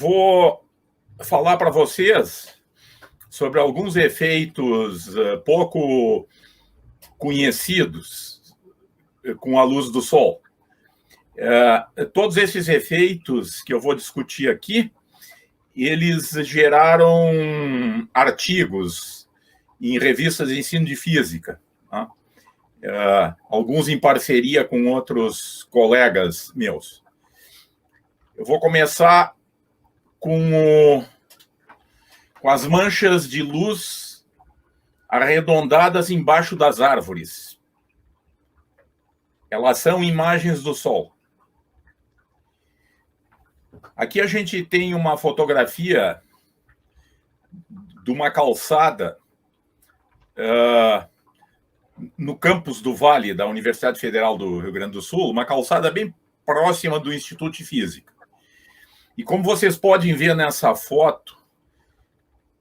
Vou falar para vocês sobre alguns efeitos pouco conhecidos com a luz do sol. Todos esses efeitos que eu vou discutir aqui, eles geraram artigos em revistas de ensino de física, tá? Alguns em parceria com outros colegas meus. Eu vou começar com as manchas de luz arredondadas embaixo das árvores. Elas são imagens do Sol. Aqui a gente tem uma fotografia de uma calçada no campus do Vale, da Universidade Federal do Rio Grande do Sul, uma calçada bem próxima do Instituto de Física. E como vocês podem ver nessa foto,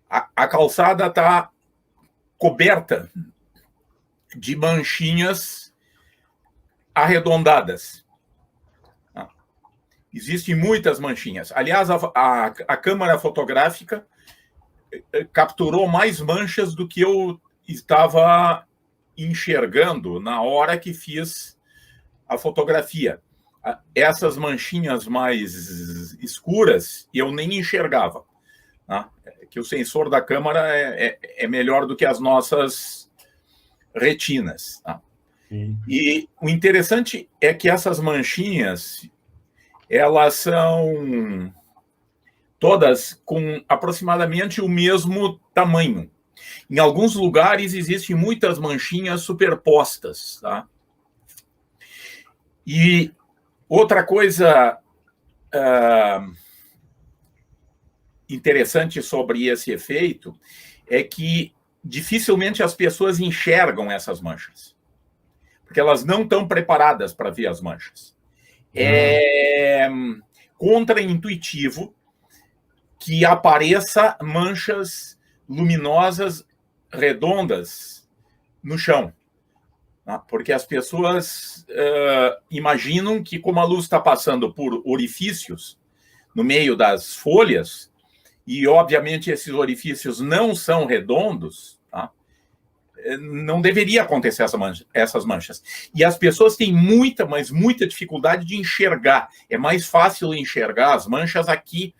a calçada está coberta de manchinhas arredondadas. Existem muitas manchinhas. Aliás, a câmera fotográfica capturou mais manchas do que eu estava enxergando na hora que fiz a fotografia. Essas manchinhas mais escuras eu nem enxergava, tá? Que o sensor da câmera é melhor do que as nossas retinas, tá? E o interessante é que essas manchinhas, elas são todas com aproximadamente o mesmo tamanho. Em alguns lugares existem muitas manchinhas superpostas, tá? E outra coisa interessante sobre esse efeito é que dificilmente as pessoas enxergam essas manchas, porque elas não estão preparadas para ver as manchas. É contraintuitivo que apareça manchas luminosas redondas no chão, porque as pessoas imaginam que, como a luz está passando por orifícios no meio das folhas, e obviamente esses orifícios não são redondos, tá? Não deveria acontecer essas manchas. E as pessoas têm muita, mas muita dificuldade de enxergar. É mais fácil enxergar as manchas aqui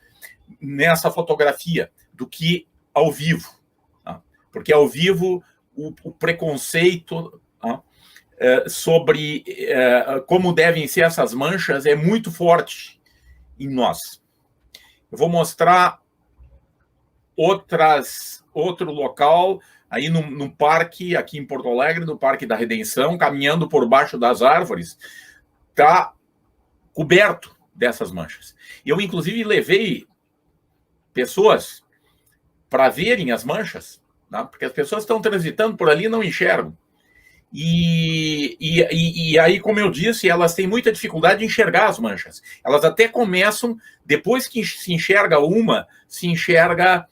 nessa fotografia do que ao vivo, tá? Porque ao vivo o preconceito, tá, sobre como devem ser essas manchas é muito forte em nós. Eu vou mostrar outro local aí no parque, aqui em Porto Alegre, no Parque da Redenção, caminhando por baixo das árvores, está coberto dessas manchas. Eu, inclusive, levei pessoas para verem as manchas, tá? Porque as pessoas estão transitando por ali e não enxergam. E aí, como eu disse, elas têm muita dificuldade de enxergar as manchas. Elas até começam, depois que se enxerga uma, se enxerga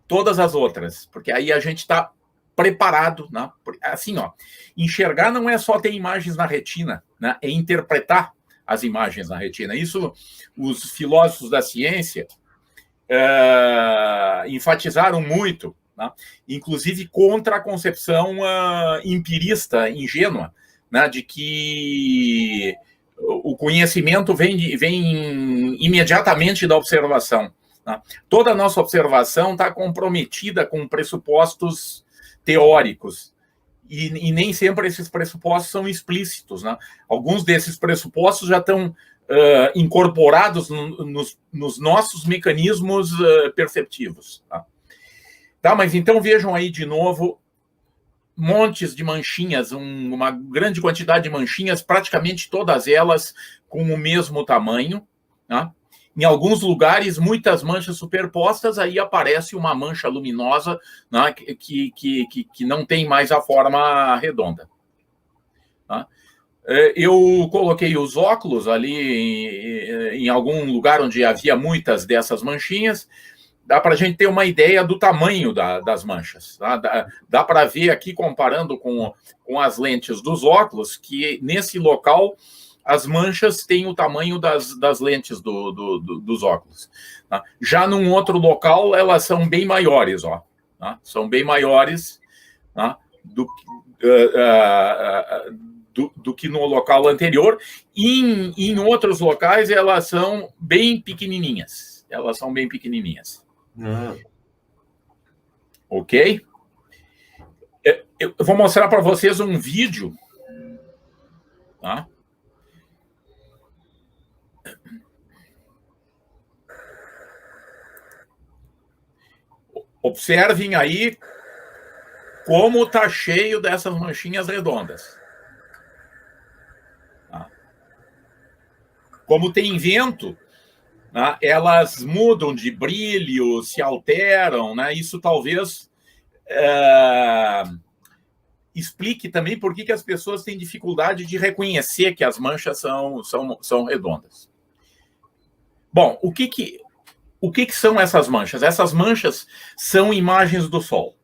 todas as outras, porque aí a gente está preparado, né? Assim, ó, enxergar não é só ter imagens na retina, né? É interpretar as imagens na retina. Isso os filósofos da ciência enfatizaram muito, né? Inclusive contra a concepção empirista, ingênua, né? De que o conhecimento vem imediatamente da observação. Toda a nossa observação está comprometida com pressupostos teóricos, e nem sempre esses pressupostos são explícitos, né? Alguns desses pressupostos já estão incorporados nos nossos mecanismos perceptivos. Tá, mas então vejam aí de novo montes de manchinhas, uma grande quantidade de manchinhas, praticamente todas elas com o mesmo tamanho, tá? Em alguns lugares, muitas manchas superpostas, aí aparece uma mancha luminosa, né, que não tem mais a forma redonda. Tá? Eu coloquei os óculos ali em algum lugar onde havia muitas dessas manchinhas. Dá para a gente ter uma ideia do tamanho das manchas. Tá? Dá para ver aqui, comparando com as lentes dos óculos, que nesse local as manchas têm o tamanho das lentes dos óculos. Tá? Já num outro local, elas são bem maiores, ó. Tá? São bem maiores, tá? Do que no local anterior. E em outros locais, elas são bem pequenininhas. Elas são bem pequenininhas. Ok? Eu vou mostrar para vocês um vídeo. Tá? Observem aí como está cheio dessas manchinhas redondas. Tá? Como tem vento, né, elas mudam de brilho, se alteram, né? Isso talvez explique também por que as pessoas têm dificuldade de reconhecer que as manchas são redondas. Bom, o que são essas manchas? Essas manchas são imagens do Sol.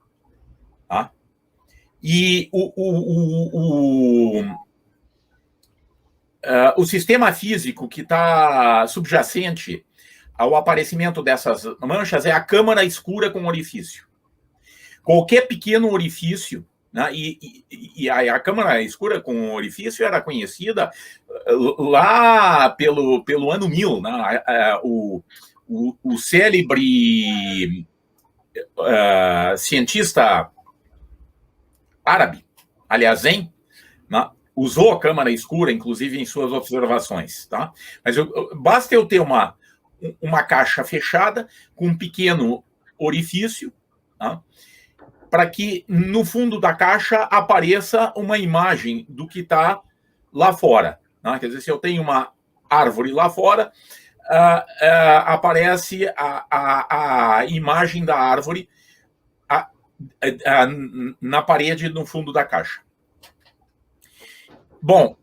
Tá? E o sistema físico que está subjacente ao aparecimento dessas manchas é a câmara escura com orifício. Qualquer pequeno orifício, né, e a câmara escura com orifício era conhecida lá pelo ano 1000, né, o célebre cientista árabe, Aliazen, né, usou a câmara escura, inclusive em suas observações. Tá? Mas basta eu ter uma caixa fechada com um pequeno orifício, tá? Para que no fundo da caixa apareça uma imagem do que está lá fora. Tá? Quer dizer, se eu tenho uma árvore lá fora, aparece a imagem da árvore na parede no fundo da caixa. Bom,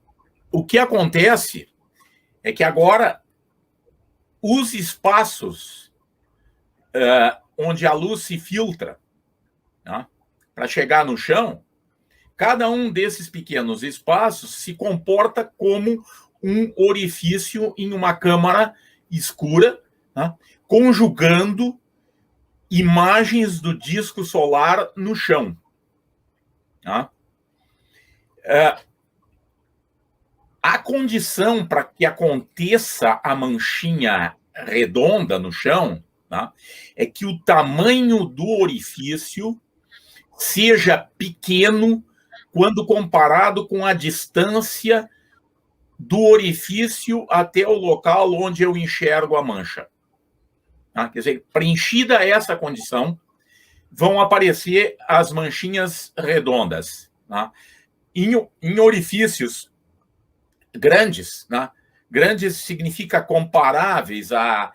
o que acontece é que agora os espaços onde a luz se filtra, tá, para chegar no chão, cada um desses pequenos espaços se comporta como um orifício em uma câmara escura, tá, conjugando imagens do disco solar no chão. Tá? A condição para que aconteça a manchinha redonda no chão, tá, é que o tamanho do orifício seja pequeno quando comparado com a distância do orifício até o local onde eu enxergo a mancha. Tá? Quer dizer, preenchida essa condição, vão aparecer as manchinhas redondas. Tá? Em orifícios grandes, né? Grandes significa comparáveis à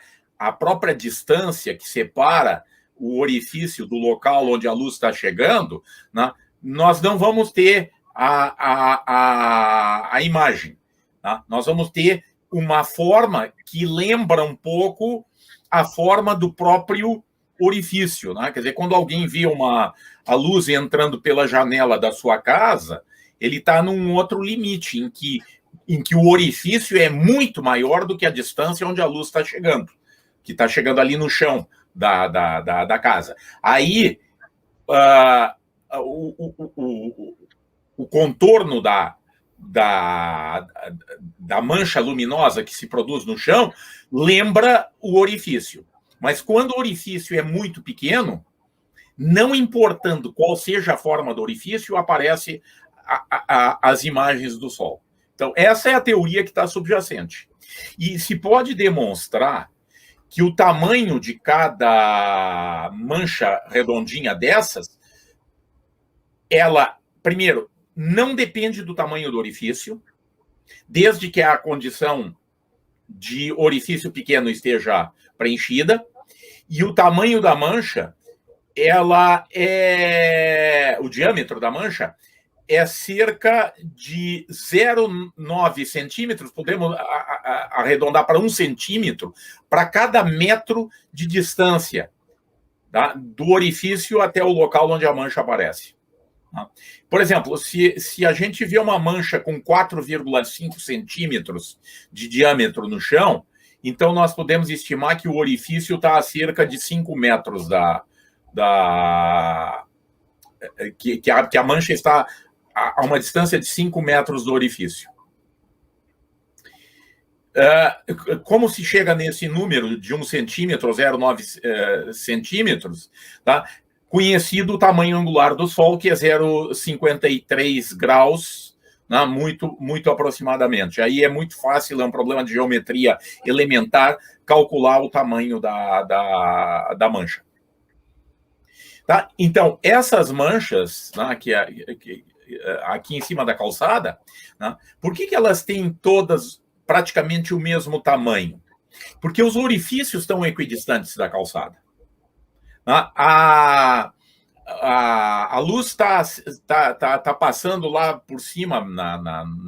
própria distância que separa o orifício do local onde a luz está chegando, né? Nós não vamos ter a imagem. Tá? Nós vamos ter uma forma que lembra um pouco a forma do próprio orifício. Né? Quer dizer, quando alguém vê a luz entrando pela janela da sua casa, ele está num outro limite, em que o orifício é muito maior do que a distância onde a luz está chegando, que está chegando ali no chão da casa. Aí, o contorno da mancha luminosa que se produz no chão lembra o orifício. Mas quando o orifício é muito pequeno, não importando qual seja a forma do orifício, aparecem as imagens do Sol. Então, essa é a teoria que está subjacente. E se pode demonstrar que o tamanho de cada mancha redondinha dessas, ela, primeiro, não depende do tamanho do orifício, desde que a condição de orifício pequeno esteja preenchida, e o tamanho da mancha, o diâmetro da mancha é cerca de 0,9 centímetros, podemos arredondar para 1 centímetro, para cada metro de distância, tá, do orifício até o local onde a mancha aparece. Tá? Por exemplo, se a gente vê uma mancha com 4,5 centímetros de diâmetro no chão, Então, nós podemos estimar que o orifício está a cerca de 5 metros que a mancha está a uma distância de 5 metros do orifício. Como se chega nesse número de 1 centímetro, 0,9 centímetros, tá? Conhecido o tamanho angular do Sol, que é 0,53 graus, né? Muito aproximadamente. Aí é muito fácil, é um problema de geometria elementar, calcular o tamanho da mancha. Tá? Então, essas manchas, né, aqui em cima da calçada, né, por que elas têm todas praticamente o mesmo tamanho? Porque os orifícios estão equidistantes da calçada. A luz está passando lá por cima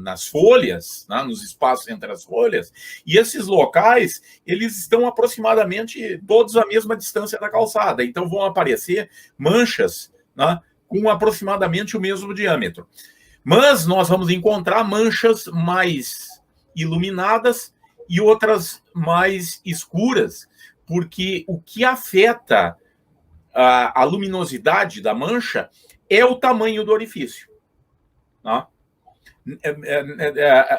nas folhas, né, nos espaços entre as folhas, e esses locais, eles estão aproximadamente todos à mesma distância da calçada. Então vão aparecer manchas, né, com aproximadamente o mesmo diâmetro. Mas nós vamos encontrar manchas mais iluminadas e outras mais escuras, porque o que afeta a luminosidade da mancha é o tamanho do orifício. Tá?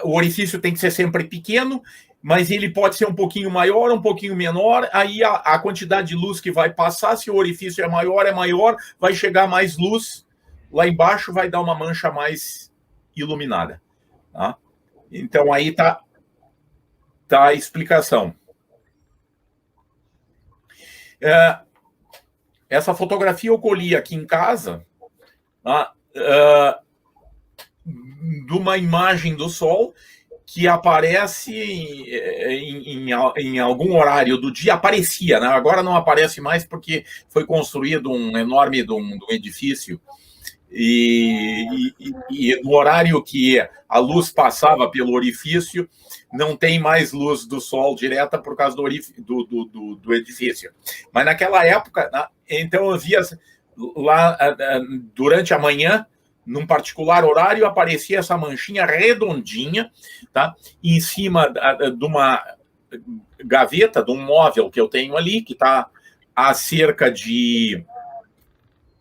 O orifício tem que ser sempre pequeno, mas ele pode ser um pouquinho maior, um pouquinho menor, aí a quantidade de luz que vai passar, se o orifício é maior, vai chegar mais luz lá embaixo, vai dar uma mancha mais iluminada. Tá? Então, aí tá a explicação. Essa fotografia eu colhi aqui em casa, tá? De uma imagem do Sol que aparece em algum horário do dia, aparecia, né? Agora não aparece mais porque foi construído um enorme de um edifício, e no horário que a luz passava pelo orifício, não tem mais luz do Sol direta por causa do edifício. Mas naquela época, então eu via lá durante a manhã, num particular horário, aparecia essa manchinha redondinha, tá? Em cima de uma gaveta, de um móvel que eu tenho ali, que está a cerca de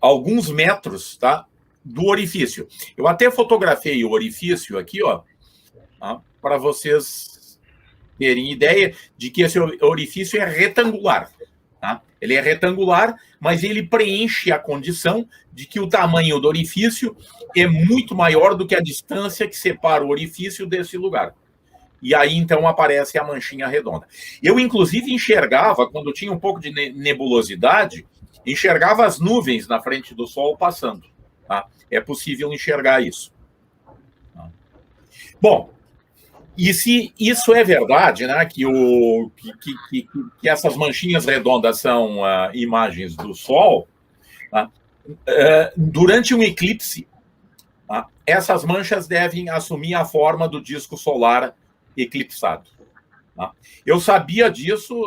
alguns metros, tá, do orifício. Eu até fotografei o orifício aqui, ó, tá, para vocês terem ideia de que esse orifício é retangular. Tá? Ele é retangular, mas ele preenche a condição de que o tamanho do orifício é muito maior do que a distância que separa o orifício desse lugar. E aí, então, aparece a manchinha redonda. Eu, inclusive, enxergava, quando tinha um pouco de nebulosidade, enxergava as nuvens na frente do Sol passando. Tá? É possível enxergar isso. Tá? Bom, e se isso é verdade, né, que essas manchinhas redondas são imagens do Sol, tá? Durante um eclipse, tá, essas manchas devem assumir a forma do disco solar eclipsado. Tá? Eu sabia disso,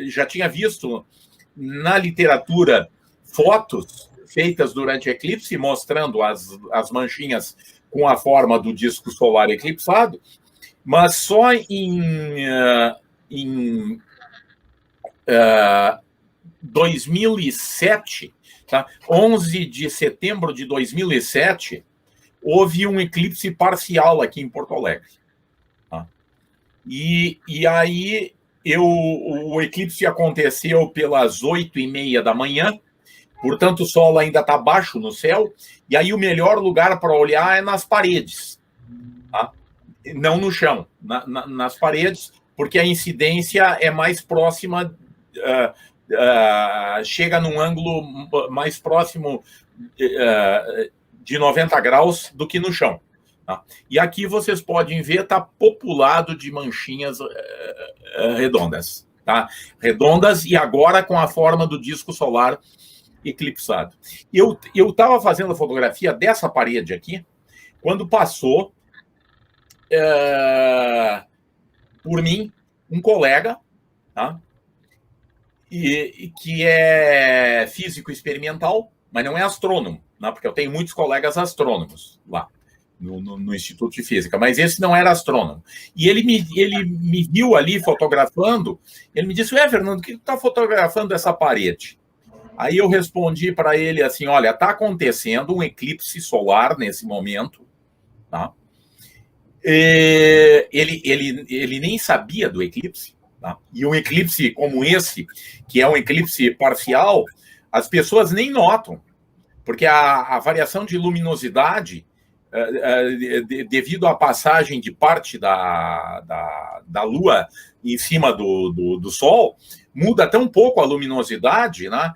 já tinha visto na literatura fotos feitas durante o eclipse mostrando as manchinhas com a forma do disco solar eclipsado, mas só em 2007, tá? 11 de setembro de 2007, houve um eclipse parcial aqui em Porto Alegre. Tá? E aí o eclipse aconteceu pelas 8h30 da manhã, portanto o Sol ainda está baixo no céu, e aí o melhor lugar para olhar é nas paredes. Tá? Não no chão, nas paredes, porque a incidência é mais próxima, chega num ângulo mais próximo de 90 graus do que no chão. Tá? E aqui vocês podem ver, está populado de manchinhas redondas. Tá? Redondas e agora com a forma do disco solar eclipsado. Eu estava fazendo a fotografia dessa parede aqui, quando passou por mim um colega, tá? Que é físico experimental, mas não é astrônomo, né? Porque eu tenho muitos colegas astrônomos lá. no Instituto de Física, mas esse não era astrônomo. E ele me viu ali fotografando, ele me disse, Fernando, o que tu está fotografando essa parede? Aí eu respondi para ele assim, olha, está acontecendo um eclipse solar nesse momento, tá? Ele nem sabia do eclipse, tá? E um eclipse como esse, que é um eclipse parcial, as pessoas nem notam, porque a variação de luminosidade, devido à passagem de parte da Lua em cima do Sol, muda tão pouco a luminosidade, né?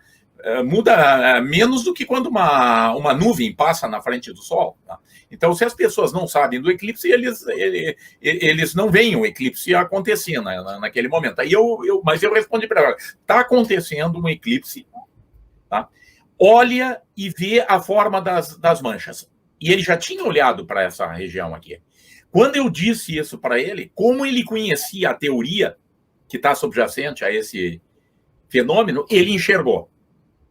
Muda menos do que quando uma nuvem passa na frente do Sol. Tá? Então, se as pessoas não sabem do eclipse, eles não veem o eclipse acontecer naquele momento. Mas eu respondi para ela, está acontecendo um eclipse, tá? Olha e vê a forma das manchas. E ele já tinha olhado para essa região aqui. Quando eu disse isso para ele, como ele conhecia a teoria que está subjacente a esse fenômeno, ele enxergou.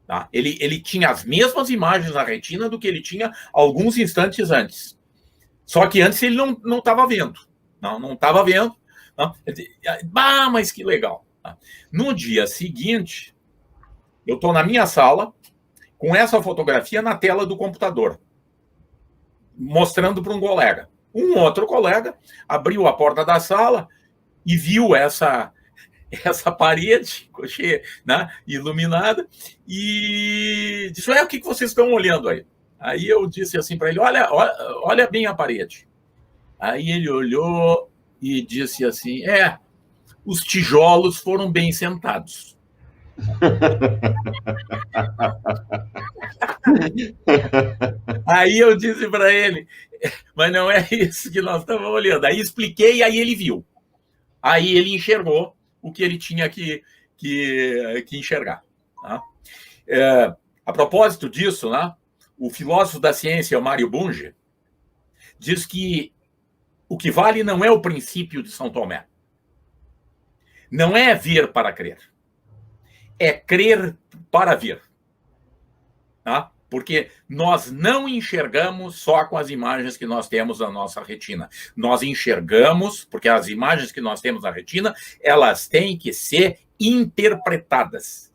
Tá? Ele tinha as mesmas imagens na retina do que ele tinha alguns instantes antes. Só que antes ele não estava vendo. Não estava vendo. Não. Mas que legal. Tá? No dia seguinte, eu estou na minha sala com essa fotografia na tela do computador, mostrando para um colega. Um outro colega abriu a porta da sala e viu essa parede, né, iluminada, e disse, o que vocês estão olhando aí? Aí eu disse assim para ele, olha bem a parede. Aí ele olhou e disse assim, os tijolos foram bem sentados. Aí eu disse para ele, mas não é isso que nós estamos olhando. Aí expliquei, aí ele viu. Aí ele enxergou o que ele tinha que enxergar. Tá? A propósito disso, né, o filósofo da ciência, o Mário Bunge, diz que o que vale não é o princípio de São Tomé. Não é ver para crer. É crer para ver. Tá? Porque nós não enxergamos só com as imagens que nós temos na nossa retina. Nós enxergamos, porque as imagens que nós temos na retina, elas têm que ser interpretadas.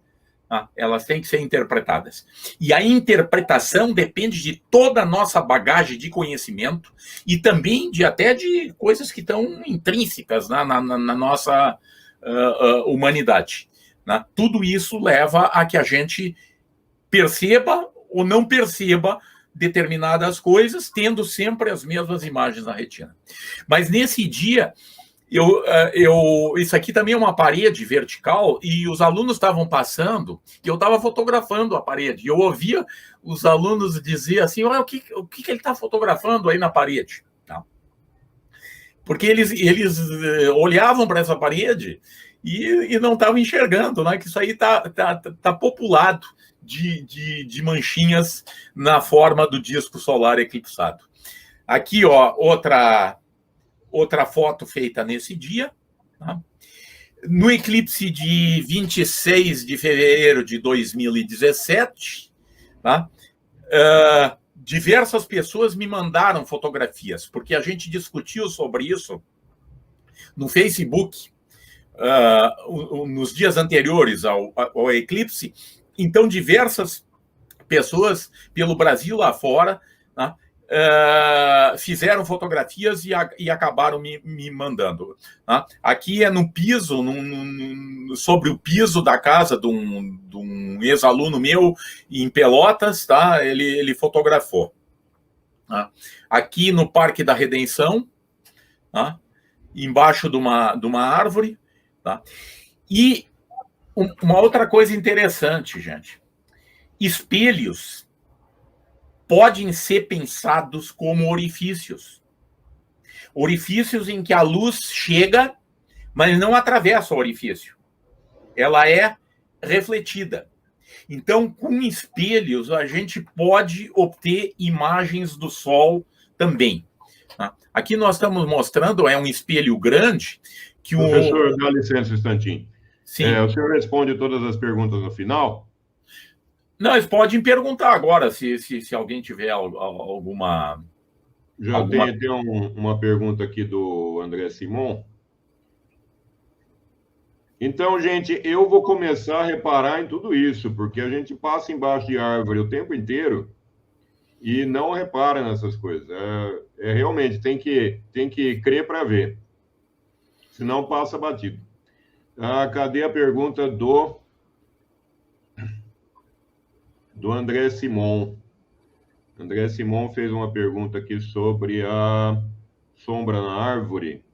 Tá? Elas têm que ser interpretadas. E a interpretação depende de toda a nossa bagagem de conhecimento e também até de coisas que estão intrínsecas na nossa humanidade. Né? Tudo isso leva a que a gente perceba ou não perceba determinadas coisas, tendo sempre as mesmas imagens na retina. Mas nesse dia, isso aqui também é uma parede vertical, e os alunos estavam passando, e eu estava fotografando a parede, e eu ouvia os alunos dizer assim, o que ele está fotografando aí na parede? Tá? Porque eles olhavam para essa parede e não estavam enxergando, né, que isso aí tá populado de manchinhas na forma do disco solar eclipsado. Aqui, ó, outra foto feita nesse dia. Tá? No eclipse de 26 de fevereiro de 2017, tá? Diversas pessoas me mandaram fotografias, porque a gente discutiu sobre isso no Facebook nos dias anteriores ao eclipse. Então, diversas pessoas pelo Brasil lá fora, né, fizeram fotografias e acabaram me mandando. Né? Aqui é no piso, sobre o piso da casa de um ex-aluno meu em Pelotas, tá? Ele fotografou. Né? Aqui no Parque da Redenção, tá? Embaixo de uma árvore. Tá? E uma outra coisa interessante, gente. Espelhos podem ser pensados como orifícios. Orifícios em que a luz chega, mas não atravessa o orifício. Ela é refletida. Então, com espelhos, a gente pode obter imagens do Sol também. Aqui nós estamos mostrando, um espelho grande. Professor, dá licença um instantinho. Sim. O senhor responde todas as perguntas no final? Não, eles podem perguntar agora, se alguém tiver alguma Já tem uma pergunta aqui do André Simon. Então, gente, eu vou começar a reparar em tudo isso, porque a gente passa embaixo de árvore o tempo inteiro e não repara nessas coisas. Realmente, tem que crer para ver, senão passa batido. Cadê a pergunta do André Simon? André Simon fez uma pergunta aqui sobre a sombra na árvore.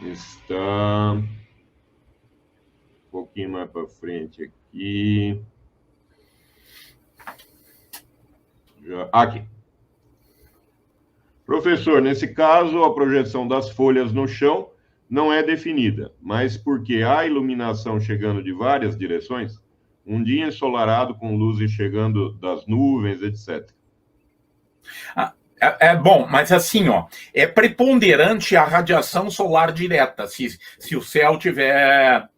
Está um pouquinho mais para frente aqui. Aqui. Professor, nesse caso, a projeção das folhas no chão não é definida, mas porque há iluminação chegando de várias direções, um dia ensolarado com luzes chegando das nuvens, etc. Bom, mas assim, é preponderante a radiação solar direta, se o céu tiver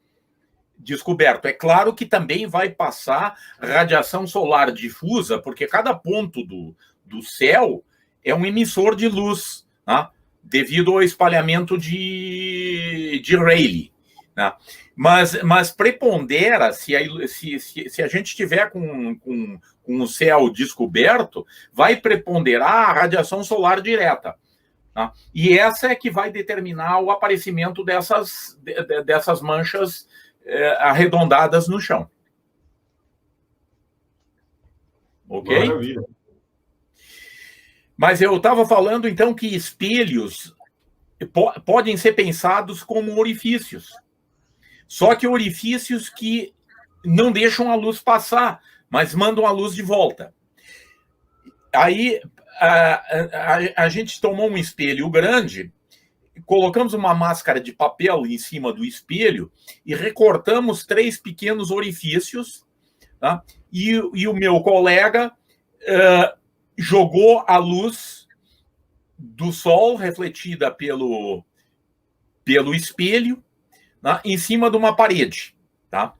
descoberto. É claro que também vai passar radiação solar difusa, porque cada ponto do céu é um emissor de luz, né, devido ao espalhamento de Rayleigh. Né? Mas prepondera, se a gente tiver com o céu descoberto, vai preponderar a radiação solar direta. Tá? E essa é que vai determinar o aparecimento dessas manchas arredondadas no chão. Ok? Maravilha. Mas eu estava falando, então, que espelhos podem ser pensados como orifícios. Só que orifícios que não deixam a luz passar, mas mandam a luz de volta. Aí a gente tomou um espelho grande, colocamos uma máscara de papel em cima do espelho e recortamos 3 pequenos orifícios, tá? E o meu colega jogou a luz do sol refletida pelo espelho, né, em cima de uma parede, tá?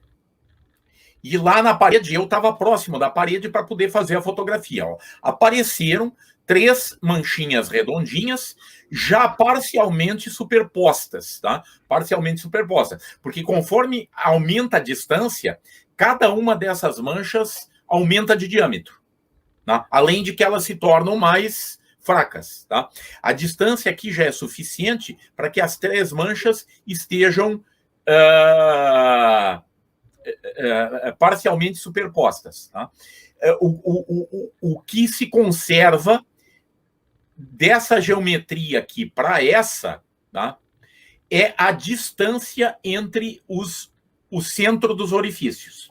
E lá na parede, eu estava próximo da parede para poder fazer a fotografia. Apareceram 3 manchinhas redondinhas, já parcialmente superpostas, tá? Parcialmente superpostas. Porque conforme aumenta a distância, cada uma dessas manchas aumenta de diâmetro, tá? Além de que elas se tornam mais fracas, tá? A distância aqui já é suficiente para que as 3 manchas estejam parcialmente superpostas. Tá? O que se conserva dessa geometria aqui para essa, tá, é a distância entre o centro dos orifícios.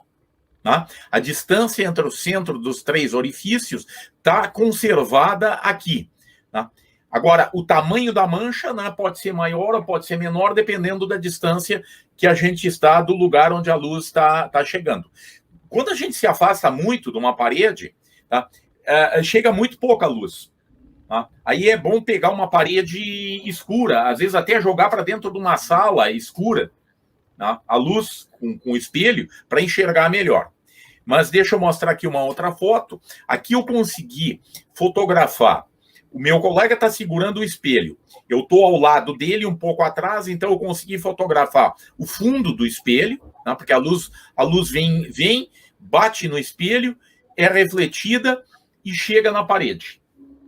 Tá? A distância entre o centro dos 3 orifícios está conservada aqui. Tá? Agora, o tamanho da mancha, né, pode ser maior ou pode ser menor, dependendo da distância que a gente está do lugar onde a luz está chegando. Quando a gente se afasta muito de uma parede, tá, chega muito pouca luz. Tá? Aí é bom pegar uma parede escura, às vezes até jogar para dentro de uma sala escura, tá? A luz com o espelho, para enxergar melhor. Mas deixa eu mostrar aqui uma outra foto. Aqui eu consegui fotografar. O meu colega está segurando o espelho. Eu estou ao lado dele, um pouco atrás, então eu consegui fotografar o fundo do espelho, né, porque a luz vem, bate no espelho, é refletida e chega na parede.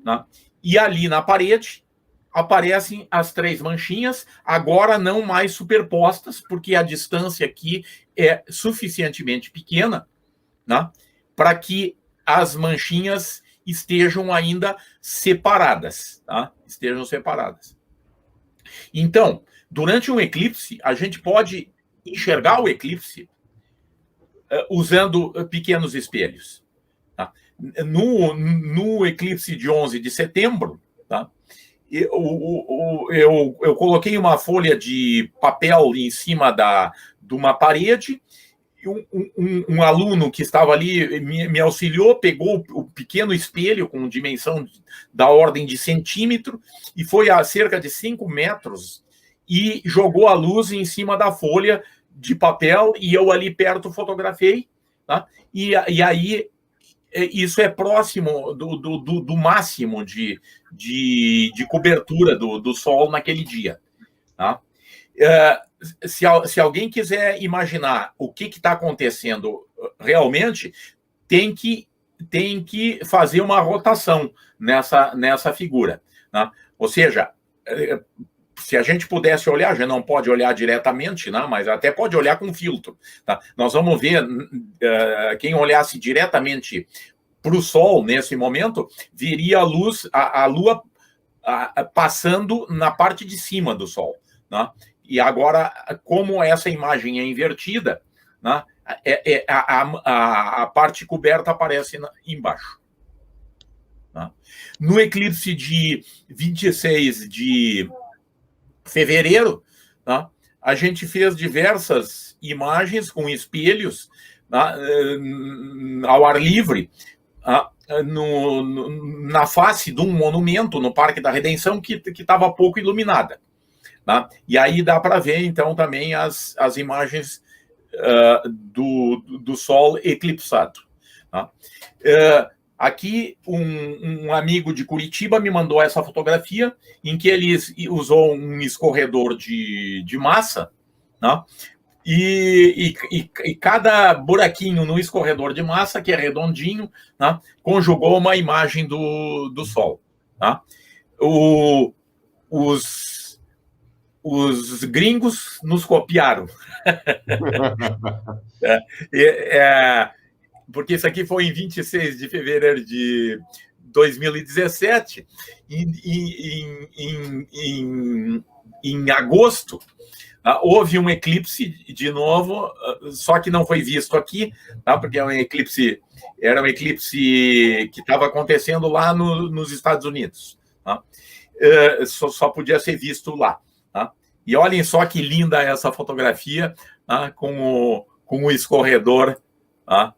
Né? E ali na parede aparecem as 3 manchinhas, agora não mais superpostas, porque a distância aqui é suficientemente pequena, né, para que as manchinhas estejam ainda separadas, tá? Estejam separadas. Então, durante um eclipse, a gente pode enxergar o eclipse usando pequenos espelhos. Tá? No eclipse de 11 de setembro, tá? Eu coloquei uma folha de papel em cima de uma parede. Um aluno que estava ali me auxiliou, pegou o pequeno espelho com dimensão da ordem de centímetro e foi a cerca de 5 metros e jogou a luz em cima da folha de papel e eu ali perto fotografei, tá? E aí isso é próximo do máximo de cobertura do Sol naquele dia. Tá? Se alguém quiser imaginar o que está acontecendo realmente, tem que fazer uma rotação nessa figura. Tá? Ou seja, se a gente pudesse olhar, a gente não pode olhar diretamente, né, mas até pode olhar com filtro. Tá? Nós vamos ver, quem olhasse diretamente para o Sol nesse momento, veria a Lua passando na parte de cima do Sol. Né? E agora, como essa imagem é invertida, né, a parte coberta aparece embaixo. Né? No eclipse de 26 de fevereiro, né, a gente fez diversas imagens com espelhos, né, ao ar livre, na face de um monumento no Parque da Redenção que estava pouco iluminada. Né? E aí dá para ver, então, também as imagens do Sol eclipsado. Tá? Aqui, um amigo de Curitiba me mandou essa fotografia em que ele usou um escorredor de massa, né? E cada buraquinho no escorredor de massa, que é redondinho, né, conjugou uma imagem do Sol. Tá? Os gringos nos copiaram. Porque isso aqui foi em 26 de fevereiro de 2017, em agosto, houve um eclipse de novo, só que não foi visto aqui, tá? Porque era um eclipse que estava acontecendo lá nos Estados Unidos. Tá? Só podia ser visto lá. Tá? E olhem só que linda essa fotografia, tá? com o escorredor, tá?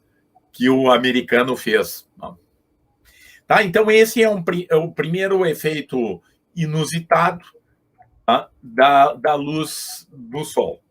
Que o americano fez. Tá? Então, esse é o primeiro efeito inusitado, tá? da luz do Sol.